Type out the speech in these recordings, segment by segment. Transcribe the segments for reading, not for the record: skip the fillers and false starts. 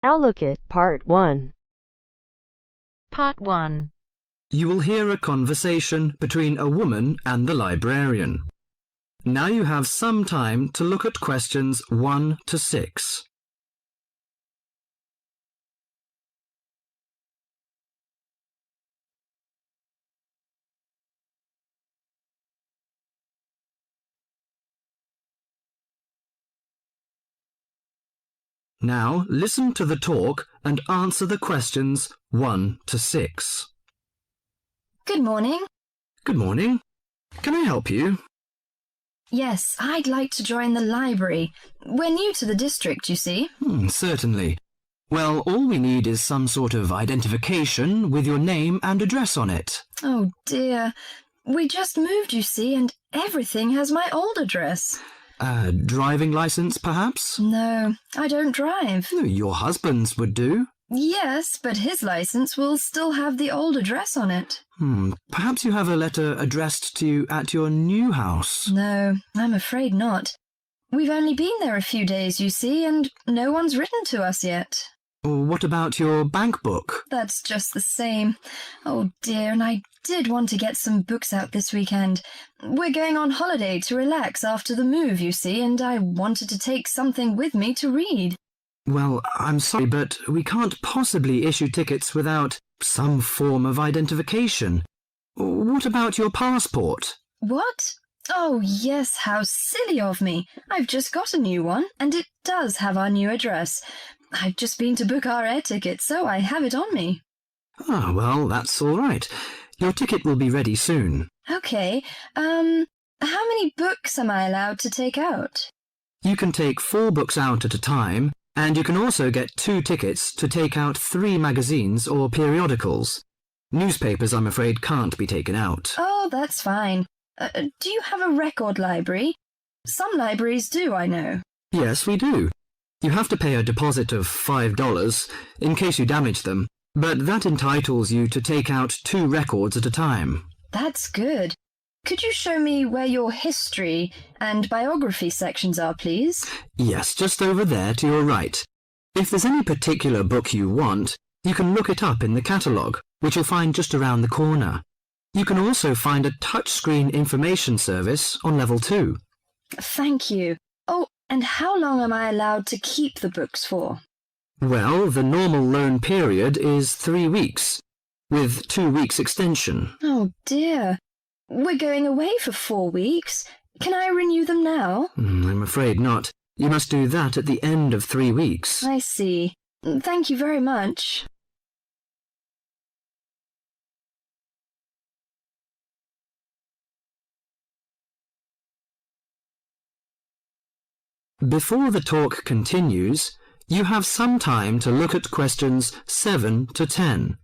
Now look at Part 1. Part 1. You will hear a conversation between a woman and the librarian. Now you have some time to look at questions 1 to 6. Now listen to the talk and answer the questions 1 to 6. Good morning. Good morning. Can I help you? Yes, I'd like to join the library. We're new to the district, you see. Certainly. Well, all we need is some sort of identification with your name and address on it. Oh dear. We just moved, you see, and everything has my old address. A driving license, perhaps? No, I don't drive. Your husband's would do. Yes, but his license will still have the old address on it. Perhaps you have a letter addressed to you at your new house. No, I'm afraid not. We've only been there a few days, you see, and no one's written to us yet. What about your bank book? That's just the same. Oh dear, and I did want to get some books out this weekend. We're going on holiday to relax after the move, you see, and I wanted to take something with me to read. Well, I'm sorry, but we can't possibly issue tickets without some form of identification. What about your passport? What? Oh, yes, how silly of me. I've just got a new one, and it does have our new address. I've just been to book our air ticket, so I have it on me. Well, that's all right. Your ticket will be ready soon. Okay, how many books am I allowed to take out? You can take 4 books out at a time, and you can also get 2 tickets to take out 3 magazines or periodicals. Newspapers, I'm afraid, can't be taken out. Oh, that's fine. Do you have a record library? Some libraries do, I know. Yes, we do. You have to pay a deposit of $5 in case you damage them, but that entitles you to take out 2 records at a time. That's good. Could you show me where your history and biography sections are, please? Yes, just over there to your right. If there's any particular book you want, you can look it up in the catalogue, which you'll find just around the corner. You can also find a touchscreen information service on level 2. Thank you. Oh, and how long am I allowed to keep the books for? Well, the normal loan period is 3 weeks, with 2 weeks extension. Oh dear. We're going away for 4 weeks. Can I renew them now? I'm afraid not. You must do that at the end of 3 weeks. I see. Thank you very much. Before the talk continues, you have some time to look at questions 7 to 10.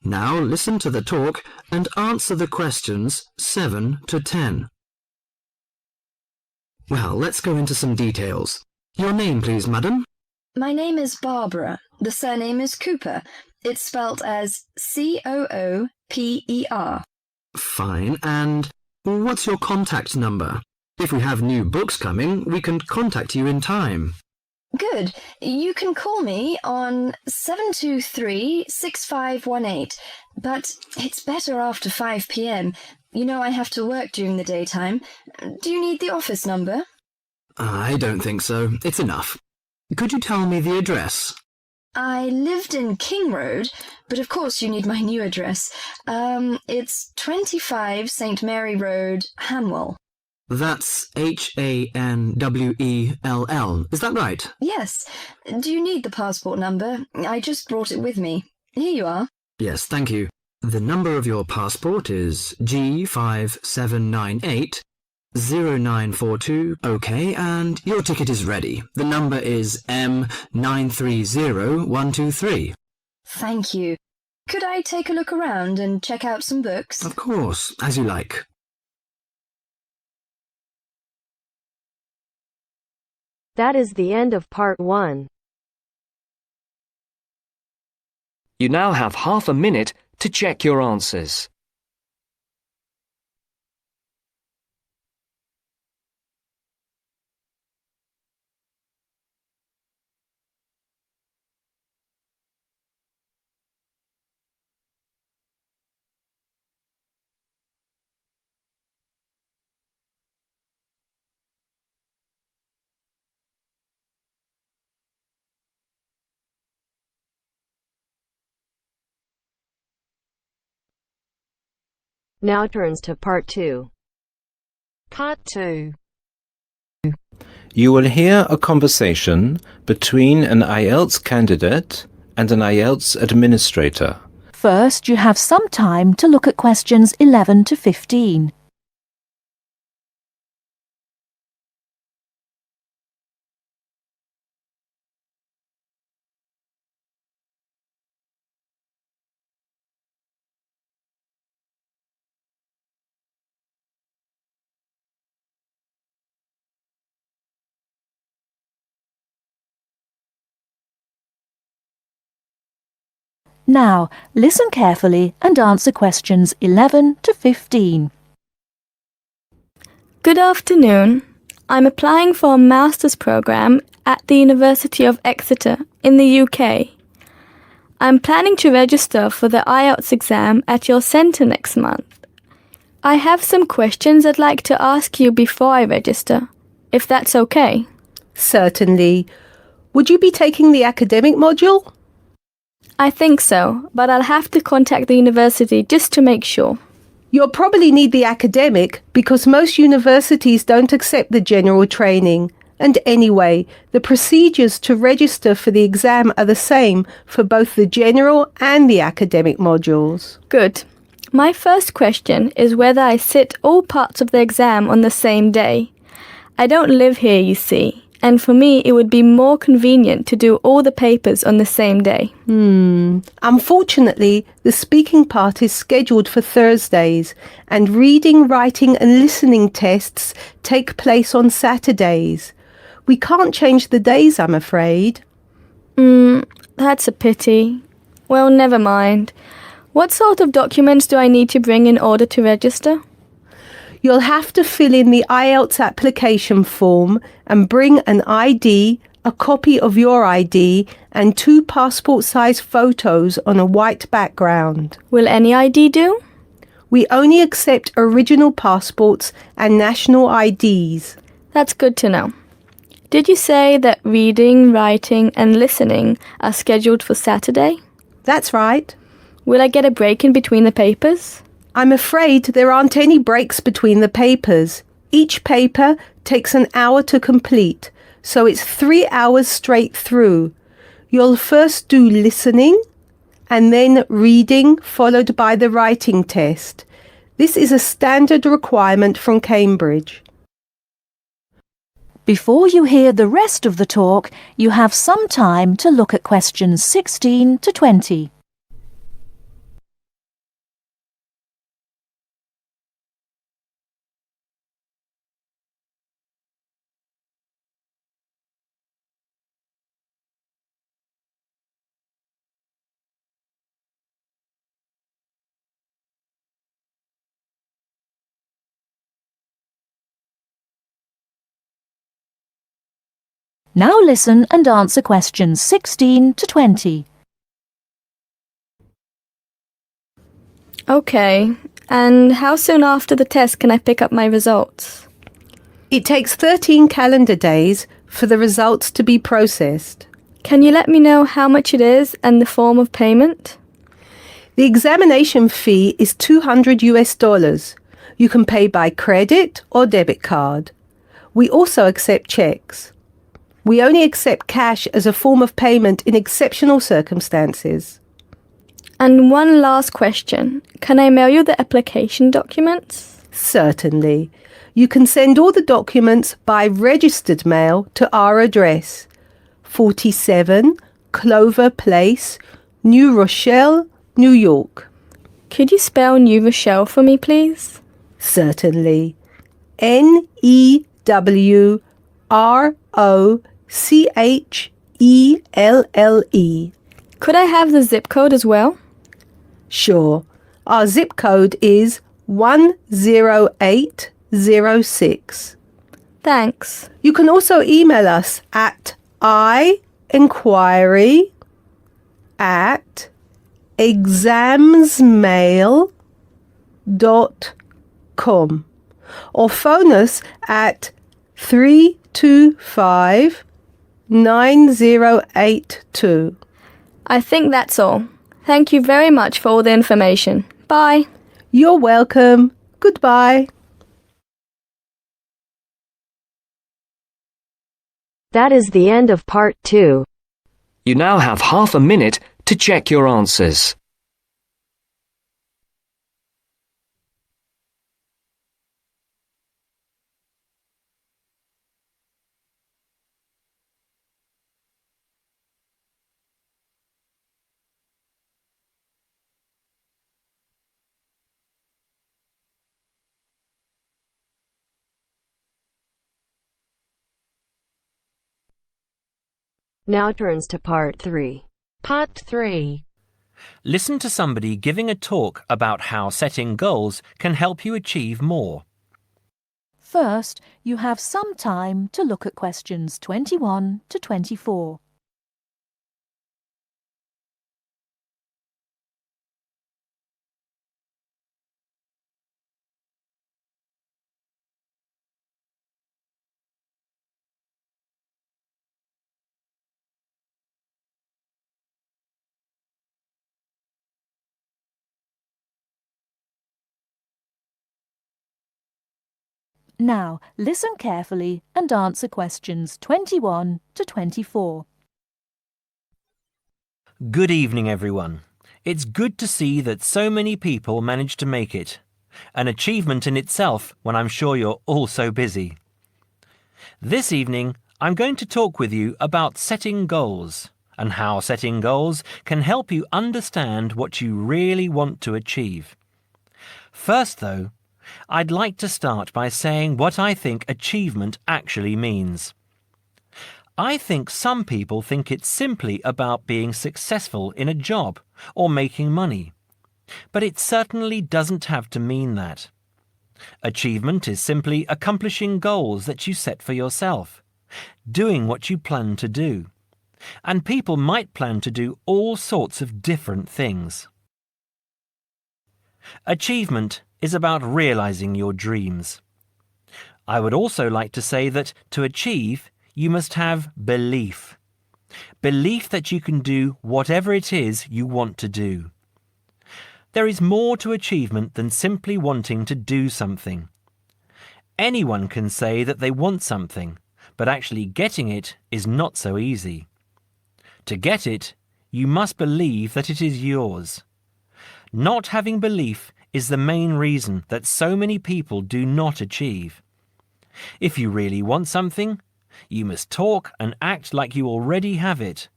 Now listen to the talk and answer the questions 7 to 10. Well, let's go into some details. Your name, please, madam? My name is Barbara. The surname is Cooper. It's spelt as Cooper. Fine. And what's your contact number? If we have new books coming, we can contact you in time. Good. You can call me on 723-6518, but it's better after 5 p.m. You know I have to work during the daytime. Do you need the office number? I don't think so. It's enough. Could you tell me the address? I lived in King Road, but of course you need my new address. It's 25 St. Mary Road, Hanwell. That's Hanwell. Is that right? Yes. Do you need the passport number? I just brought it with me. Here you are. Yes, thank you. The number of your passport is G57980942. OK, and your ticket is ready. The number is M930123. Thank you. Could I take a look around and check out some books? Of course, as you like. That is the end of Part 1. You now have half a minute to check your answers. Now turns to Part 2. Part 2. You will hear a conversation between an IELTS candidate and an IELTS administrator. First, you have some time to look at questions 11 to 15. Now, listen carefully and answer questions 11 to 15. Good afternoon. I'm applying for a master's program at the University of Exeter in the UK. I'm planning to register for the IELTS exam at your centre next month. I have some questions I'd like to ask you before I register, if that's okay. Certainly. Would you be taking the academic module? I think so, but I'll have to contact the university just to make sure. You'll probably need the academic because most universities don't accept the general training. And anyway, the procedures to register for the exam are the same for both the general and the academic modules. Good. My first question is whether I sit all parts of the exam on the same day. I don't live here, you see, and for me it would be more convenient to do all the papers on the same day. Unfortunately, the speaking part is scheduled for Thursdays, and reading, writing and listening tests take place on Saturdays. We can't change the days, I'm afraid. That's a pity. Well, never mind. What sort of documents do I need to bring in order to register? You'll have to fill in the IELTS application form and bring an ID, a copy of your ID, and 2 passport-size photos on a white background. Will any ID do? We only accept original passports and national IDs. That's good to know. Did you say that reading, writing and listening are scheduled for Saturday? That's right. Will I get a break in between the papers? I'm afraid there aren't any breaks between the papers. Each paper takes an hour to complete, so it's 3 hours straight through. You'll first do listening and then reading, followed by the writing test. This is a standard requirement from Cambridge. Before you hear the rest of the talk, you have some time to look at questions 16 to 20. Now listen and answer questions 16 to 20. Okay, and how soon after the test can I pick up my results? It takes 13 calendar days for the results to be processed. Can you let me know how much it is and the form of payment? The examination fee is $200. You can pay by credit or debit card. We also accept checks. We only accept cash as a form of payment in exceptional circumstances. And one last question. Can I mail you the application documents? Certainly. You can send all the documents by registered mail to our address, 47 Clover Place, New Rochelle, New York. Could you spell New Rochelle for me, please? Certainly. Newrochle. Could I have the zip code as well? Sure. Our zip code is 10806. Thanks. You can also email us at inquiry@examsmail.com or phone us at 325-9082. I think that's all. Thank you very much for all the information. Bye. You're welcome. Goodbye. That is the end of part 2. You now have half a minute to check your answers. Now turns to part 3. Part 3. Listen to somebody giving a talk about how setting goals can help you achieve more. First, you have some time to look at questions 21 to 24. Now, listen carefully and answer questions 21 to 24. Good evening, everyone. It's good to see that so many people managed to make it. An achievement in itself when I'm sure you're all so busy. This evening, I'm going to talk with you about setting goals and how setting goals can help you understand what you really want to achieve. First, though, I'd like to start by saying what I think achievement actually means. I think some people think it's simply about being successful in a job or making money, but it certainly doesn't have to mean that. Achievement is simply accomplishing goals that you set for yourself, doing what you plan to do, and people might plan to do all sorts of different things. Achievement is about realizing your dreams. I would also like to say that to achieve, you must have belief. Belief that you can do whatever it is you want to do. There is more to achievement than simply wanting to do something. Anyone can say that they want something, but actually getting it is not so easy. To get it, you must believe that it is yours. Not having belief is the main reason that so many people do not achieve. If you really want something, you must talk and act like you already have it.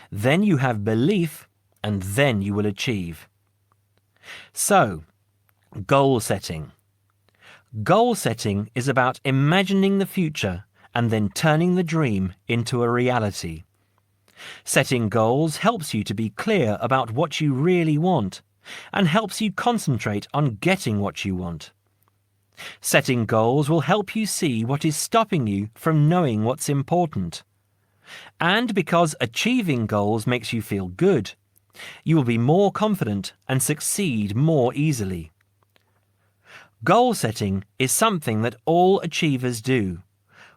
Then you have belief, and then you will achieve. So, goal setting. Goal setting is about imagining the future and then turning the dream into a reality. Setting goals helps you to be clear about what you really want and helps you concentrate on getting what you want. Setting goals will help you see what is stopping you from knowing what's important. And because achieving goals makes you feel good, you will be more confident and succeed more easily. Goal setting is something that all achievers do,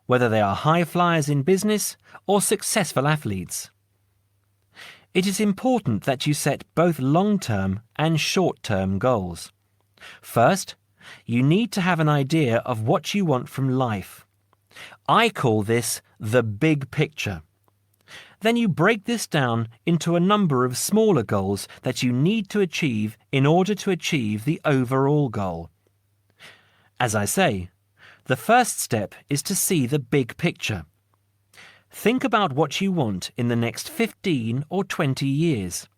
whether they are high flyers in business or successful athletes. It is important that you set both long-term and short-term goals. First, you need to have an idea of what you want from life. I call this the big picture. Then you break this down into a number of smaller goals that you need to achieve in order to achieve the overall goal. As I say, the first step is to see the big picture. Think about what you want in the next 15 or 20 years.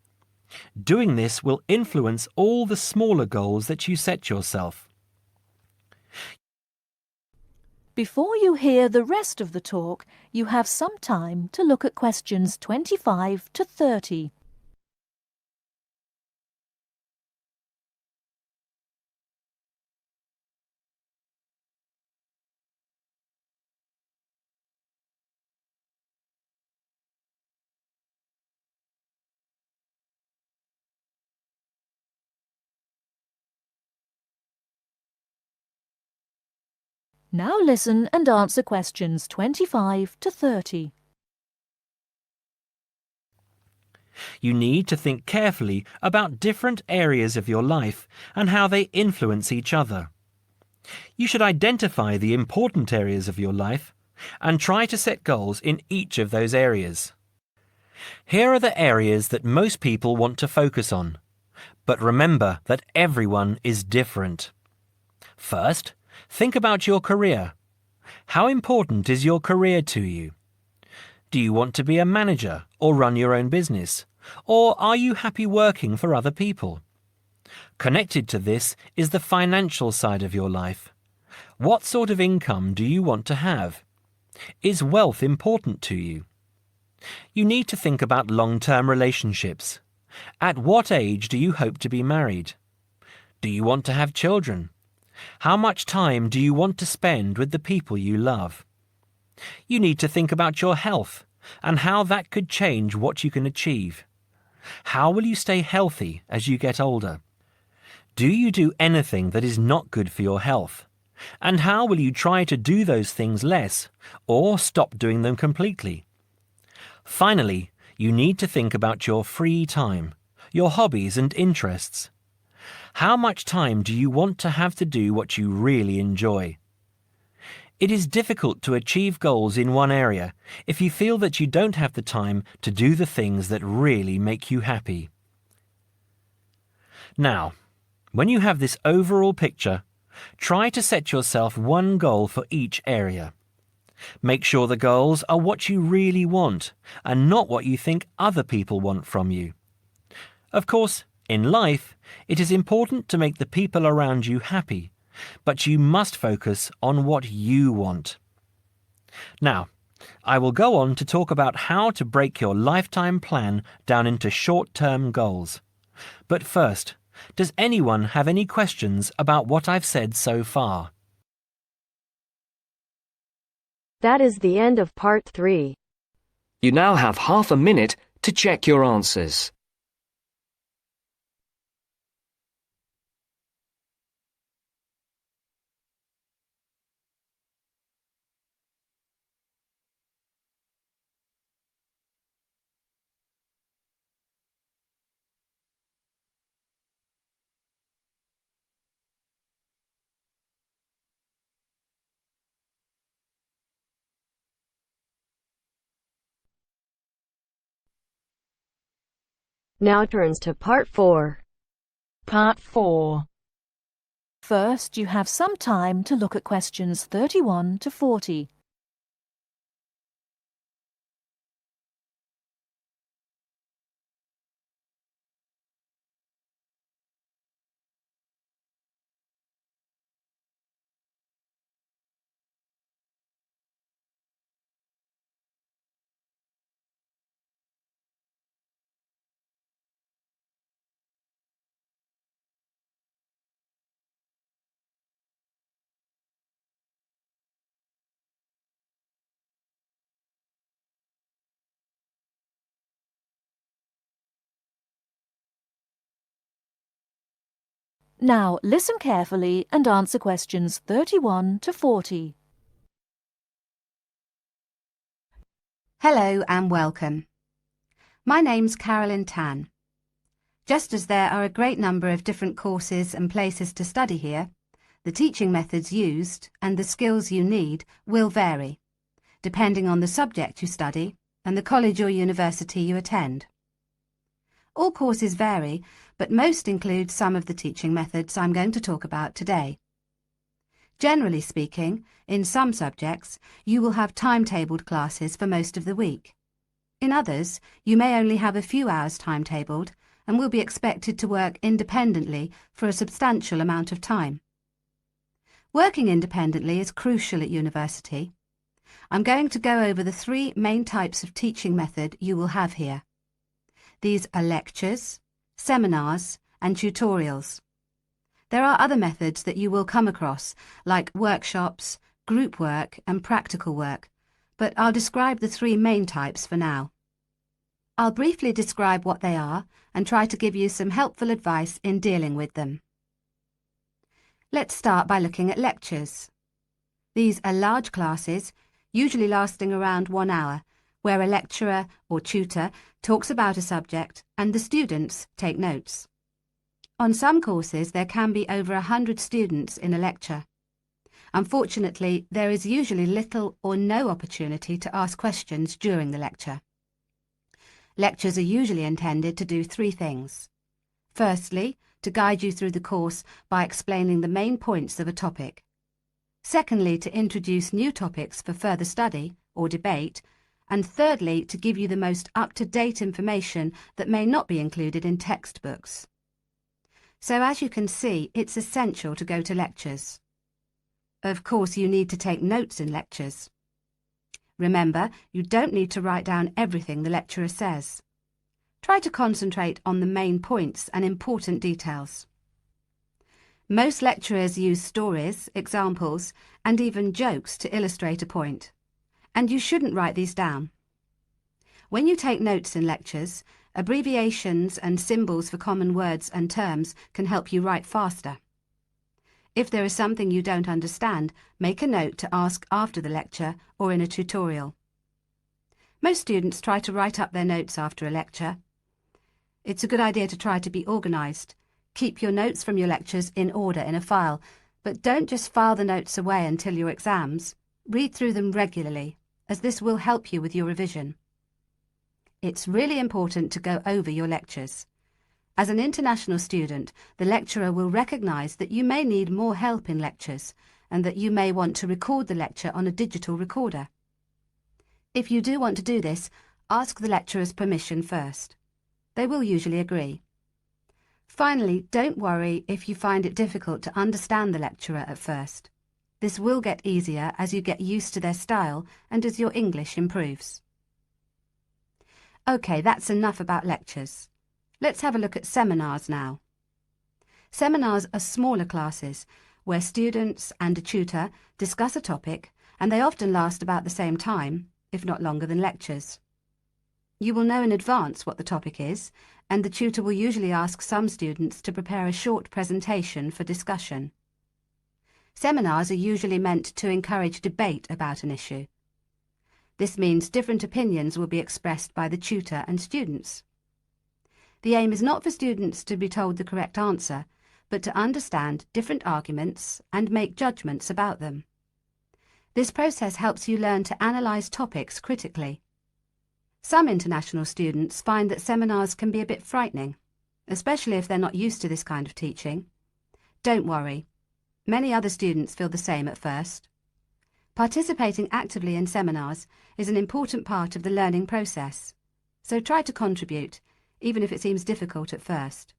Doing this will influence all the smaller goals that you set yourself. Before you hear the rest of the talk, you have some time to look at questions 25 to 30. Now listen and answer questions 25 to 30. You need to think carefully about different areas of your life and how they influence each other. You should identify the important areas of your life and try to set goals in each of those areas. Here are the areas that most people want to focus on, but remember that everyone is different. First, think about your career. How important is your career to you? Do you want to be a manager or run your own business? Or are you happy working for other people? Connected to this is the financial side of your life. What sort of income do you want to have? Is wealth important to you? You need to think about long-term relationships. At what age do you hope to be married? Do you want to have children? How much time do you want to spend with the people you love? You need to think about your health and how that could change what you can achieve. How will you stay healthy as you get older? Do you do anything that is not good for your health? And how will you try to do those things less or stop doing them completely? Finally, you need to think about your free time, your hobbies and interests. How much time do you want to have to do what you really enjoy? It is difficult to achieve goals in one area if you feel that you don't have the time to do the things that really make you happy. Now, when you have this overall picture, try to set yourself one goal for each area. Make sure the goals are what you really want and not what you think other people want from you. Of course, in life, it is important to make the people around you happy, but you must focus on what you want. Now, I will go on to talk about how to break your lifetime plan down into short-term goals. But first, does anyone have any questions about what I've said so far? That is the end of part 3. You now have half a minute to check your answers. Now turns to part 4. Part 4. First, you have some time to look at questions 31 to 40. Now listen carefully and answer questions 31 to 40. Hello and welcome. My name's Carolyn Tan. Just as there are a great number of different courses and places to study here, the teaching methods used and the skills you need will vary, depending on the subject you study and the college or university you attend. All courses vary, but most include some of the teaching methods I'm going to talk about today. Generally speaking, in some subjects, you will have timetabled classes for most of the week. In others, you may only have a few hours timetabled and will be expected to work independently for a substantial amount of time. Working independently is crucial at university. I'm going to go over the 3 main types of teaching method you will have here. These are lectures, seminars, and tutorials. There are other methods that you will come across, like workshops, group work, and practical work, but I'll describe the 3 main types for now. I'll briefly describe what they are and try to give you some helpful advice in dealing with them. Let's start by looking at lectures. These are large classes, usually lasting around 1 hour, where a lecturer or tutor talks about a subject and the students take notes. On some courses, there can be over 100 students in a lecture. Unfortunately, there is usually little or no opportunity to ask questions during the lecture. Lectures are usually intended to do 3 things. Firstly, to guide you through the course by explaining the main points of a topic. Secondly, to introduce new topics for further study or debate. And thirdly, to give you the most up-to-date information that may not be included in textbooks. So as you can see, it's essential to go to lectures. Of course, you need to take notes in lectures. Remember, you don't need to write down everything the lecturer says. Try to concentrate on the main points and important details. Most lecturers use stories, examples, and even jokes to illustrate a point. And you shouldn't write these down. When you take notes in lectures, abbreviations and symbols for common words and terms can help you write faster. If there is something you don't understand, make a note to ask after the lecture or in a tutorial. Most students try to write up their notes after a lecture. It's a good idea to try to be organised. Keep your notes from your lectures in order in a file, but don't just file the notes away until your exams. Read through them regularly, as this will help you with your revision. It's really important to go over your lectures. As an international student, the lecturer will recognise that you may need more help in lectures and that you may want to record the lecture on a digital recorder. If you do want to do this, ask the lecturer's permission first. They will usually agree. Finally, don't worry if you find it difficult to understand the lecturer at first. This will get easier as you get used to their style and as your English improves. OK, that's enough about lectures. Let's have a look at seminars now. Seminars are smaller classes where students and a tutor discuss a topic, and they often last about the same time, if not longer than lectures. You will know in advance what the topic is, and the tutor will usually ask some students to prepare a short presentation for discussion. Seminars are usually meant to encourage debate about an issue. This means different opinions will be expressed by the tutor and students. The aim is not for students to be told the correct answer, but to understand different arguments and make judgments about them. This process helps you learn to analyse topics critically. Some international students find that seminars can be a bit frightening, especially if they're not used to this kind of teaching. Don't worry. Many other students feel the same at first. Participating actively in seminars is an important part of the learning process, so try to contribute, even if it seems difficult at first.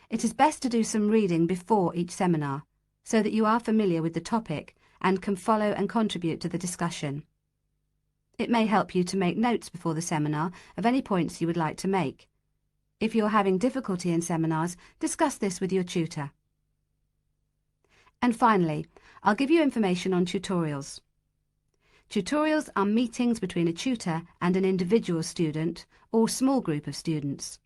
It is best to do some reading before each seminar, so that you are familiar with the topic and can follow and contribute to the discussion. It may help you to make notes before the seminar of any points you would like to make. If you're having difficulty in seminars, discuss this with your tutor. And finally, I'll give you information on tutorials. Tutorials are meetings between a tutor and an individual student or small group of students.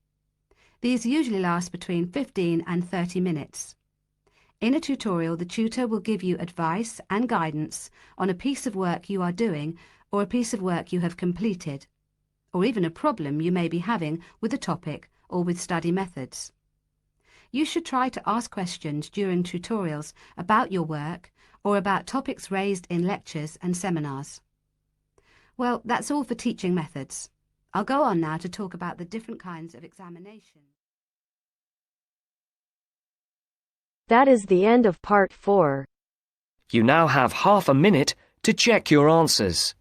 These usually last between 15 and 30 minutes. In a tutorial, the tutor will give you advice and guidance on a piece of work you are doing or a piece of work you have completed, or even a problem you may be having with a topic or with study methods. You should try to ask questions during tutorials about your work or about topics raised in lectures and seminars. Well, that's all for teaching methods. I'll go on now to talk about the different kinds of examination. That is the end of part 4. You now have half a minute to check your answers.